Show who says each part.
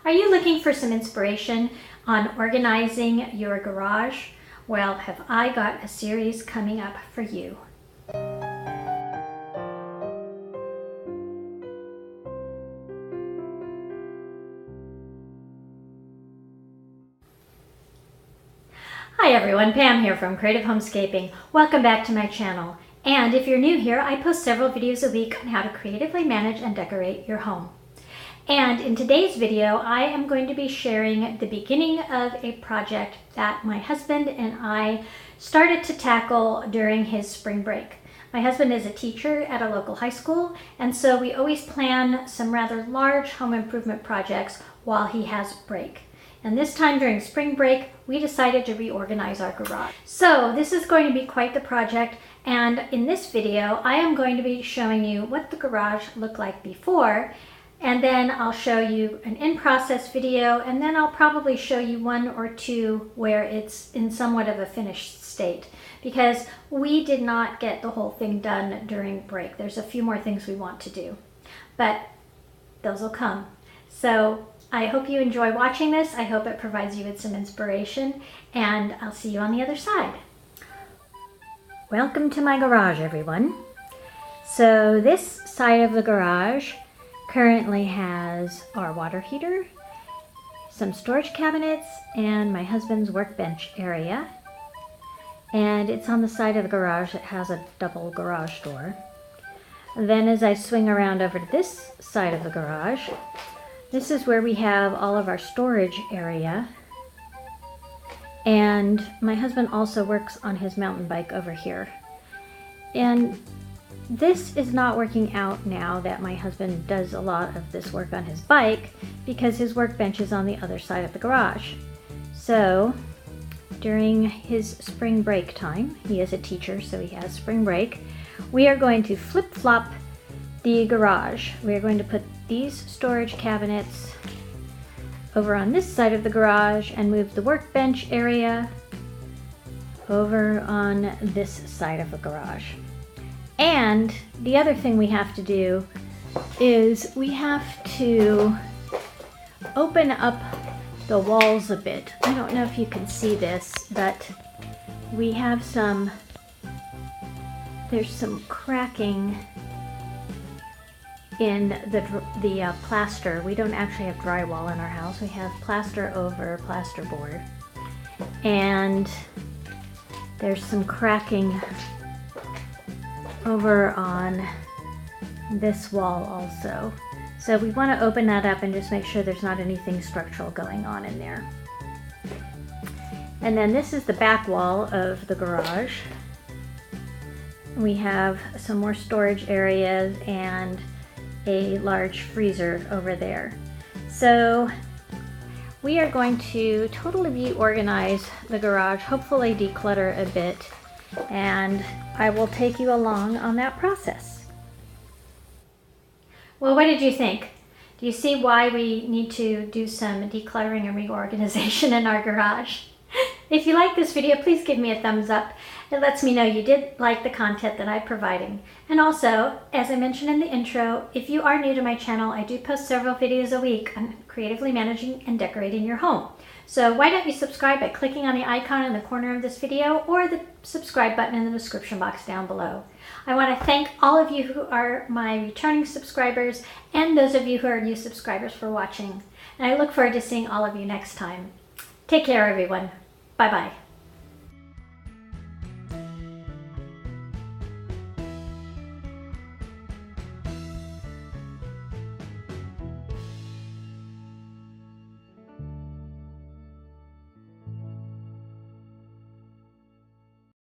Speaker 1: Are you looking for some inspiration on organizing your garage? Well, have I got a series coming up for you. Hi everyone, Pam here from Creative Homescaping. Welcome back to my channel. And if you're new here, I post several videos a week on how to creatively manage and decorate your home. And in today's video, I am going to be sharing the beginning of a project that my husband and I started to tackle during his spring break. My husband is a teacher at a local high school, and so we always plan some rather large home improvement projects while he has break. And this time during spring break, we decided to reorganize our garage. So this is going to be quite the project, and in this video, I am going to be showing you what the garage looked like before, and then I'll show you an in-process video, and then I'll probably show you one or two where it's in somewhat of a finished state, because we did not get the whole thing done during break. There's a few more things we want to do, but those will come. So I hope you enjoy watching this. I hope it provides you with some inspiration, and I'll see you on the other side. Welcome to my garage, everyone. So this side of the garage currently has our water heater, some storage cabinets, and my husband's workbench area. And it's on the side of the garage that has a double garage door. Then as I swing around over to this side of the garage, this is where we have all of our storage area. And my husband also works on his mountain bike over here. And this is not working out now that my husband does a lot of this work on his bike, because his workbench is on the other side of the garage. So during his spring break time, he is a teacher, so he has spring break, we are going to flip-flop the garage. We are going to put these storage cabinets over on this side of the garage and move the workbench area over on this side of the garage. And the other thing we have to do is we have to open up the walls a bit. I don't know if you can see this, but we have there's some cracking in the plaster. We don't actually have drywall in our house. We have plaster over plasterboard. And there's some cracking over on this wall also. So we want to open that up and just make sure there's not anything structural going on in there. And then this is the back wall of the garage. We have some more storage areas and a large freezer over there. So we are going to totally reorganize the garage, hopefully declutter a bit, and I will take you along on that process. Well, what did you think? Do you see why we need to do some decluttering and reorganization in our garage? If you like this video, please give me a thumbs up. It lets me know you did like the content that I'm providing. And also, as I mentioned in the intro, if you are new to my channel, I do post several videos a week on creatively managing and decorating your home. So why don't you subscribe by clicking on the icon in the corner of this video or the subscribe button in the description box down below. I want to thank all of you who are my returning subscribers and those of you who are new subscribers for watching. And I look forward to seeing all of you next time. Take care, everyone. Bye-bye.